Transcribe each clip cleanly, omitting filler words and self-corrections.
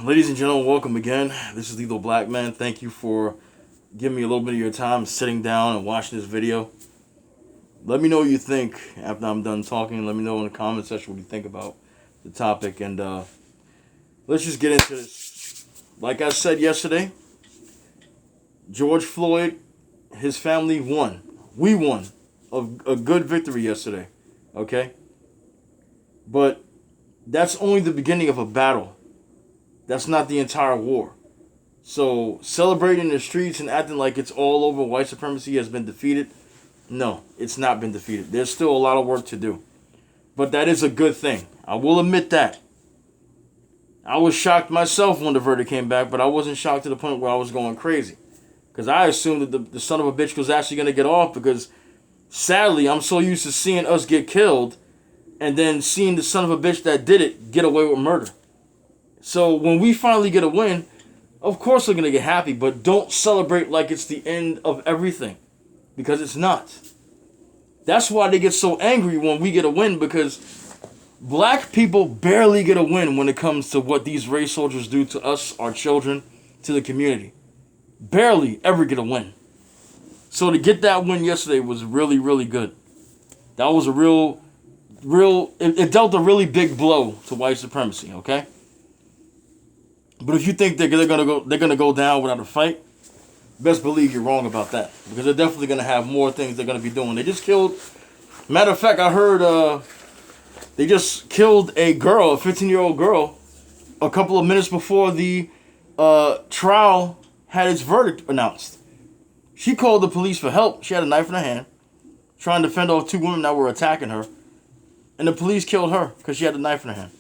Ladies and gentlemen, welcome again. This is Lethal Black Man. Thank you for giving me a little bit of your time sitting down and watching this video. Let me know what you think after I'm done talking. Let me know in the comment section what you think about the topic. And let's just get into this. Like I said yesterday, George Floyd, his family won. We won a good victory yesterday. Okay? But that's only the beginning of a battle. That's not the entire war. So celebrating the streets and acting like it's all over, white supremacy has been defeated. No, it's not been defeated. There's still a lot of work to do. But that is a good thing. I will admit that. I was shocked myself when the verdict came back, but I wasn't shocked to the point where I was going crazy. Because I assumed that the son of a bitch was actually going to get off because sadly, I'm so used to seeing us get killed and then seeing the son of a bitch that did it get away with murder. So when we finally get a win, of course we're going to get happy, but don't celebrate like it's the end of everything, because it's not. That's why they get so angry when we get a win, because black people barely get a win when it comes to what these race soldiers do to us, our children, to the community. Barely ever get a win. So to get that win yesterday was really, really good. That was a it dealt a really big blow to white supremacy, okay? But if you think they're gonna go down without a fight, best believe you're wrong about that. Because they're definitely gonna have more things they're gonna be doing. They just killed. Matter of fact, I heard they just killed a girl, a 15-year-old girl, a couple of minutes before the trial had its verdict announced. She called the police for help. She had a knife in her hand, trying to fend off two women that were attacking her, and the police killed her because she had a knife in her hand.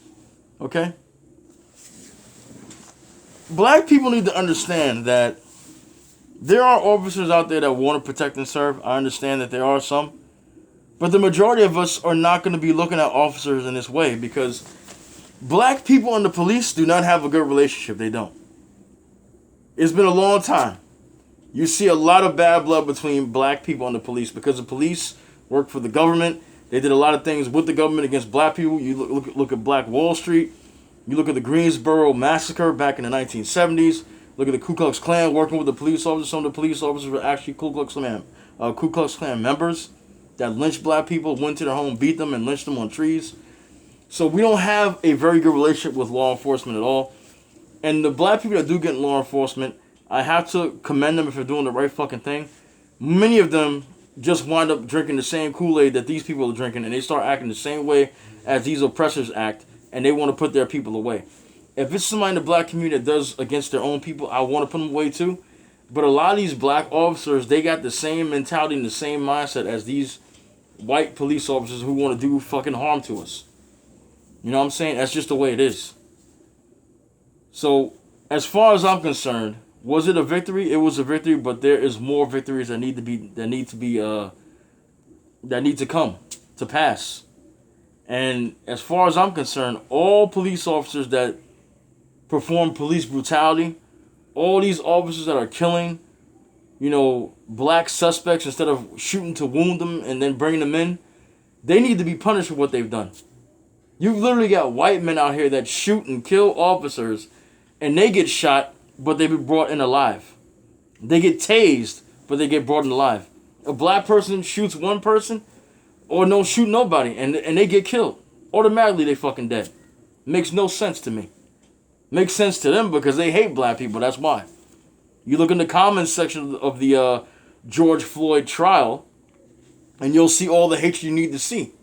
Okay. Black people need to understand that there are officers out there that want to protect and serve. I understand that there are some. But the majority of us are not going to be looking at officers in this way, because black people and the police do not have a good relationship. They don't. It's been a long time. You see a lot of bad blood between black people and the police, because the police work for the government. They did a lot of things with the government against black people. You look at Black Wall Street. You look at the Greensboro massacre back in the 1970s. Look at the Ku Klux Klan working with the police officers. Some of the police officers were actually Ku Klux Klan members that lynched black people, went to their home, beat them, and lynched them on trees. So we don't have a very good relationship with law enforcement at all. And the black people that do get in law enforcement, I have to commend them if they're doing the right fucking thing. Many of them just wind up drinking the same Kool-Aid that these people are drinking, and they start acting the same way as these oppressors act, and they want to put their people away. If it's somebody in the black community that does against their own people, I want to put them away too. But a lot of these black officers, they got the same mentality and the same mindset as these white police officers who want to do fucking harm to us. You know what I'm saying? That's just the way it is. So, as far as I'm concerned, was it a victory? It was a victory, but there is more victories that need to come to pass. And as far as I'm concerned, all police officers that perform police brutality, all these officers that are killing, black suspects instead of shooting to wound them and then bringing them in, they need to be punished for what they've done. You've literally got white men out here that shoot and kill officers, and they get shot, but they be brought in alive. They get tased, but they get brought in alive. A black person shoots one person, or don't shoot nobody, and they get killed. Automatically, they fucking dead. Makes no sense to me. Makes sense to them because they hate black people, that's why. You look in the comments section of the George Floyd trial, and you'll see all the hatred you need to see.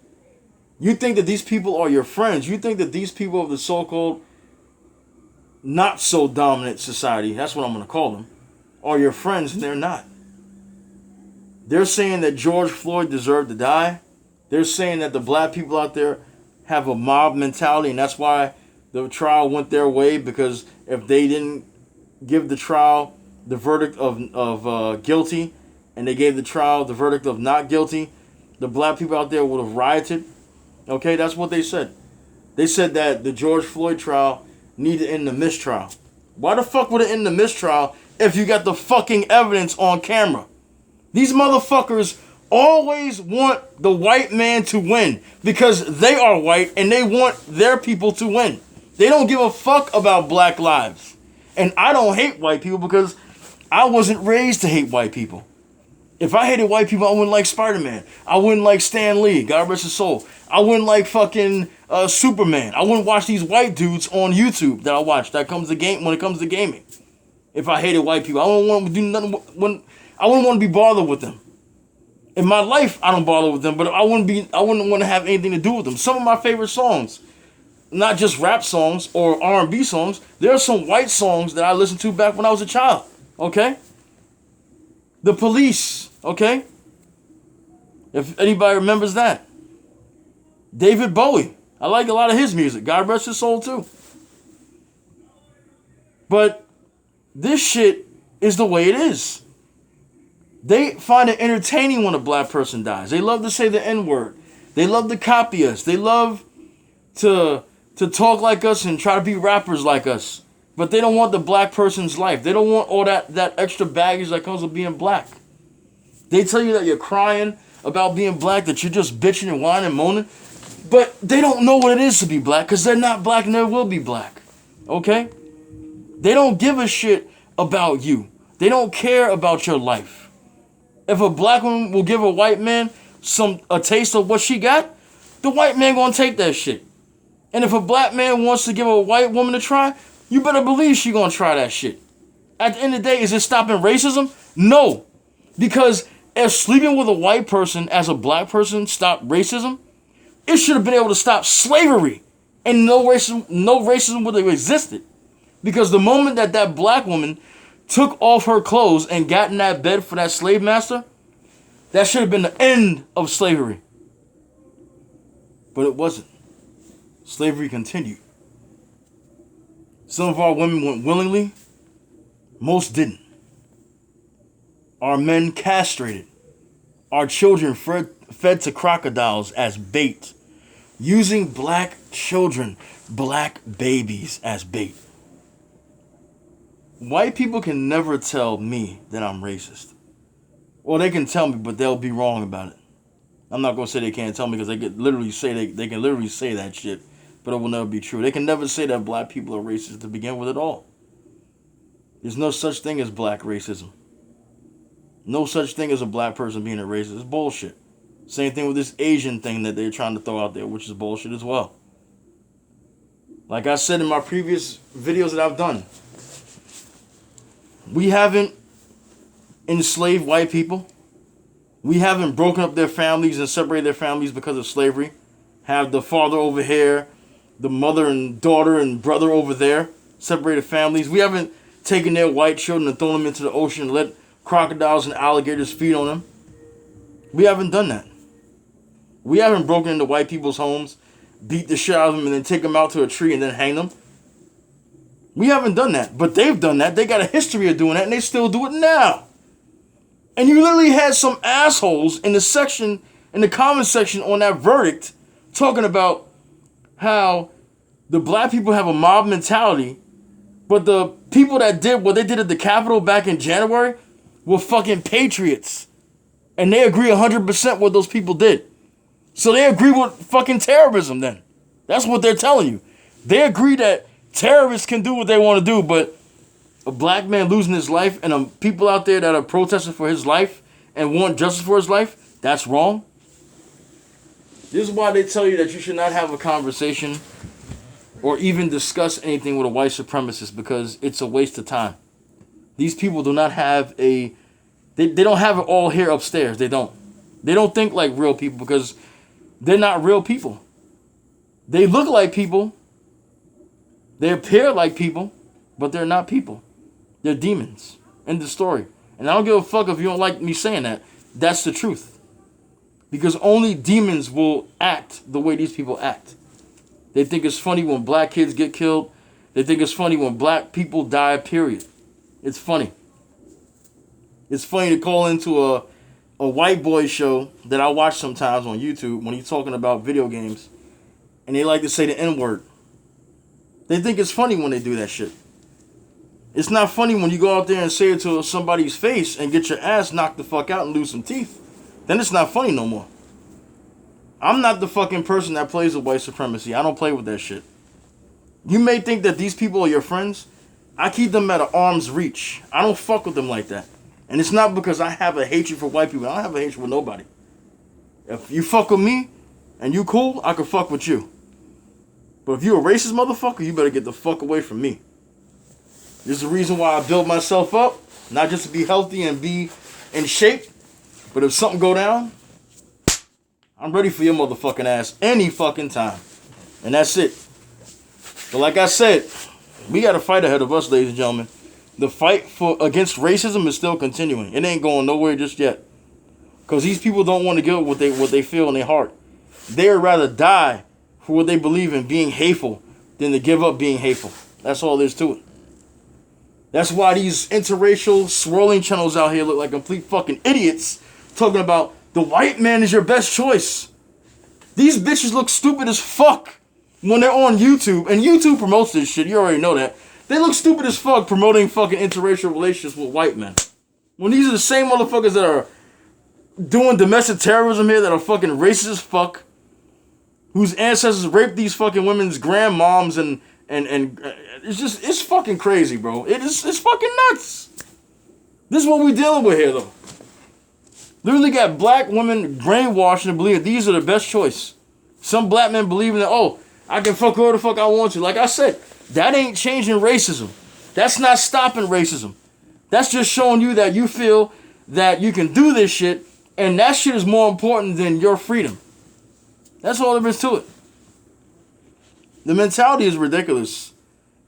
You think that these people are your friends. You think that these people of the so-called not so dominant society, that's what I'm going to call them, are your friends, and they're not. They're saying that George Floyd deserved to die. They're saying that the black people out there have a mob mentality, and that's why the trial went their way, because if they didn't give the trial the verdict of guilty, and they gave the trial the verdict of not guilty, the black people out there would have rioted. Okay, that's what they said. They said that the George Floyd trial needed to end the mistrial. Why the fuck would it end the mistrial if you got the fucking evidence on camera? These motherfuckers always want the white man to win because they are white and they want their people to win. They don't give a fuck about black lives. And I don't hate white people because I wasn't raised to hate white people. If I hated white people, I wouldn't like Spider-Man. I wouldn't like Stan Lee, God rest his soul. I wouldn't like fucking Superman. I wouldn't watch these white dudes on YouTube that I watch. When it comes to gaming. If I hated white people, I wouldn't want to do nothing. I wouldn't want to be bothered with them. In my life, I don't bother with them, but I wouldn't want to have anything to do with them. Some of my favorite songs, not just rap songs or R&B songs, there are some white songs that I listened to back when I was a child. Okay? The Police. Okay? If anybody remembers that. David Bowie. I like a lot of his music. God rest his soul too. But this shit is the way it is. They find it entertaining when a black person dies. They love to say the N-word. They love to copy us. They love to talk like us and try to be rappers like us. But they don't want the black person's life. They don't want all that extra baggage that comes with being black. They tell you that you're crying about being black, that you're just bitching and whining and moaning. But they don't know what it is to be black because they're not black and never will be black. Okay? They don't give a shit about you. They don't care about your life. If a black woman will give a white man a taste of what she got, the white man gonna take that shit. And if a black man wants to give a white woman a try, you better believe she gonna try that shit. At the end of the day, is it stopping racism? No. Because if sleeping with a white person as a black person stopped racism, it should have been able to stop slavery. And no racism would have existed. Because the moment that black woman took off her clothes and got in that bed for that slave master, that should have been the end of slavery. But it wasn't. Slavery continued. Some of our women went willingly. Most didn't. Our men castrated. Our children fed to crocodiles as bait. Using black children, black babies as bait. White people can never tell me that I'm racist. Well, they can tell me, but they'll be wrong about it. I'm not going to say they can't tell me because they can literally say that shit, but it will never be true. They can never say that black people are racist to begin with at all. There's no such thing as black racism. No such thing as a black person being a racist. It's bullshit. Same thing with this Asian thing that they're trying to throw out there, which is bullshit as well. Like I said in my previous videos that I've done, we haven't enslaved white people. We haven't broken up their families and separated their families because of slavery. Have the father over here, the mother and daughter and brother over there, separated families. We haven't taken their white children and thrown them into the ocean and let crocodiles and alligators feed on them. We haven't done that. We haven't broken into white people's homes, beat the shit out of them, and then take them out to a tree and then hang them. We haven't done that, but they've done that. They got a history of doing that, and they still do it now. And you literally had some assholes in the comment section on that verdict, talking about how the black people have a mob mentality, but the people that did what they did at the Capitol back in January were fucking patriots. And they agree 100% what those people did. So they agree with fucking terrorism then. That's what they're telling you. They agree that terrorists can do what they want to do, but a black man losing his life and people out there that are protesting for his life and want justice for his life, that's wrong. This is why they tell you that you should not have a conversation or even discuss anything with a white supremacist, because it's a waste of time. These people do not have they don't have it all here upstairs. They don't. They don't think like real people because they're not real people. They look like people. They appear like people, but they're not people. They're demons. End of story. And I don't give a fuck if you don't like me saying that. That's the truth. Because only demons will act the way these people act. They think it's funny when black kids get killed. They think it's funny when black people die, period. It's funny. It's funny to call into a white boy show that I watch sometimes on YouTube when he's talking about video games. And they like to say the N-word. They think it's funny when they do that shit. It's not funny when you go out there and say it to somebody's face and get your ass knocked the fuck out and lose some teeth. Then it's not funny no more. I'm not the fucking person that plays with white supremacy. I don't play with that shit. You may think that these people are your friends. I keep them at an arm's reach. I don't fuck with them like that. And it's not because I have a hatred for white people. I don't have a hatred for nobody. If you fuck with me and you cool, I can fuck with you. But if you a racist motherfucker, you better get the fuck away from me. This is the reason why I build myself up. Not just to be healthy and be in shape. But if something go down, I'm ready for your motherfucking ass any fucking time. And that's it. But like I said, we got a fight ahead of us, ladies and gentlemen. The fight against racism is still continuing. It ain't going nowhere just yet. Because these people don't want to get what they feel in their heart. They would rather die for what they believe in, being hateful, than to give up being hateful. That's all there is to it. That's why these interracial swirling channels out here look like complete fucking idiots talking about the white man is your best choice. These bitches look stupid as fuck when they're on YouTube. And YouTube promotes this shit. You already know that. They look stupid as fuck promoting fucking interracial relationships with white men. When these are the same motherfuckers that are doing domestic terrorism here, that are fucking racist as fuck, whose ancestors raped these fucking women's grandmoms, and it's fucking crazy, bro. It's fucking nuts. This is what we dealing with here, though. Literally got black women brainwashed and believing these are the best choice. Some black men believing that, oh, I can fuck whoever the fuck I want to. Like I said, that ain't changing racism. That's not stopping racism. That's just showing you that you feel that you can do this shit, and that shit is more important than your freedom. That's all there is to it. The mentality is ridiculous.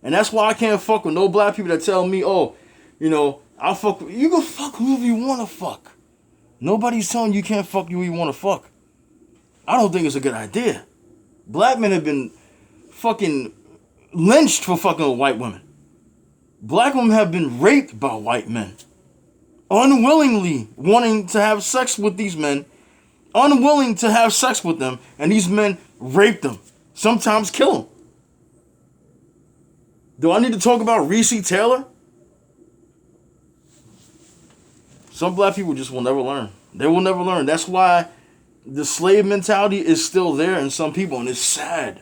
And that's why I can't fuck with no black people that tell me, oh, you know, I'll fuck with you. Can fuck whoever you want to fuck. Nobody's telling you can't fuck you who you want to fuck. I don't think it's a good idea. Black men have been fucking lynched for fucking with white women. Black women have been raped by white men. Unwillingly wanting to have sex with these men. Unwilling to have sex with them. And these men rape them. Sometimes kill them. Do I need to talk about Recy Taylor? Some black people just will never learn. They will never learn. That's why the slave mentality is still there in some people, and it's sad.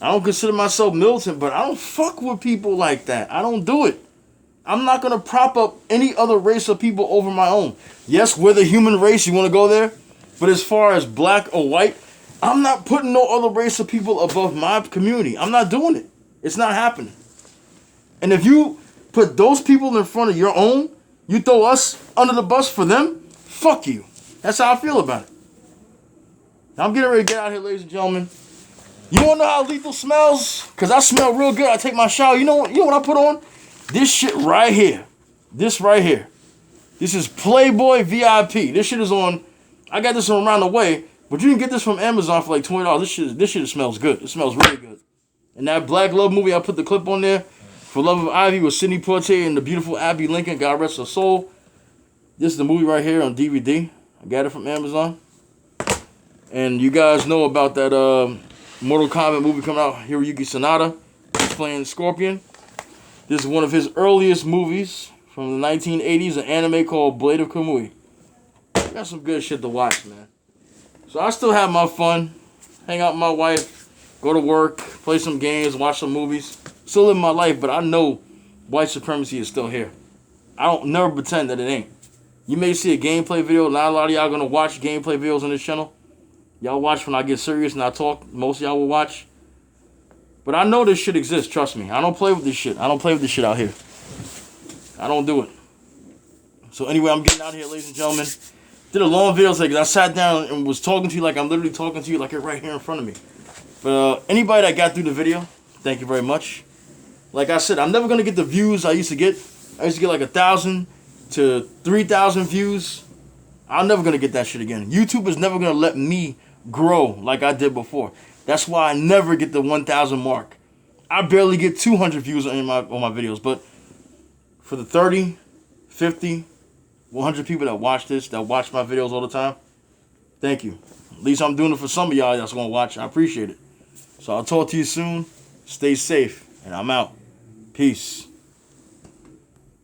I don't consider myself militant, but I don't fuck with people like that. I don't do it. I'm not going to prop up any other race of people over my own. Yes, we're the human race. You want to go there? But as far as black or white, I'm not putting no other race of people above my community. I'm not doing it. It's not happening. And if you put those people in front of your own, you throw us under the bus for them, fuck you. That's how I feel about it. Now I'm getting ready to get out here, ladies and gentlemen. You want to know how lethal smells? Because I smell real good. I take my shower. You know what I put on? This shit right here. This right here. This is Playboy VIP. This shit is on. I got this from around the way, but you can get this from Amazon for like $20. This shit smells good. It smells really good. And that Black Love movie, I put the clip on there. For Love of Ivy with Sidney Poitier and the beautiful Abby Lincoln. God rest her soul. This is the movie right here on DVD. I got it from Amazon. And you guys know about that Mortal Kombat movie coming out. Hiroyuki Sanada. He's playing Scorpion. This is one of his earliest movies from the 1980s. An anime called Blade of Kamui. Got some good shit to watch, man. So I still have my fun. Hang out with my wife. Go to work. Play some games. Watch some movies. Still live my life, but I know white supremacy is still here. I don't never pretend that it ain't. You may see a gameplay video. Not a lot of y'all gonna watch gameplay videos on this channel. Y'all watch when I get serious and I talk. Most of y'all will watch. But I know this shit exists, trust me. I don't play with this shit. I don't play with this shit out here. I don't do it. So anyway, I'm getting out of here, ladies and gentlemen. Did a long video today because I sat down and was talking to you like I'm literally talking to you like you're right here in front of me. But anybody that got through the video, thank you very much. Like I said, I'm never going to get the views I used to get. I used to get like 1,000 to 3,000 views. I'm never going to get that shit again. YouTube is never going to let me grow like I did before. That's why I never get the 1,000 mark. I barely get 200 views on my videos. But for the 30, 50, 100 people that watch this, that watch my videos all the time, thank you. At least I'm doing it for some of y'all that's going to watch. I appreciate it. So I'll talk to you soon. Stay safe. And I'm out. Peace.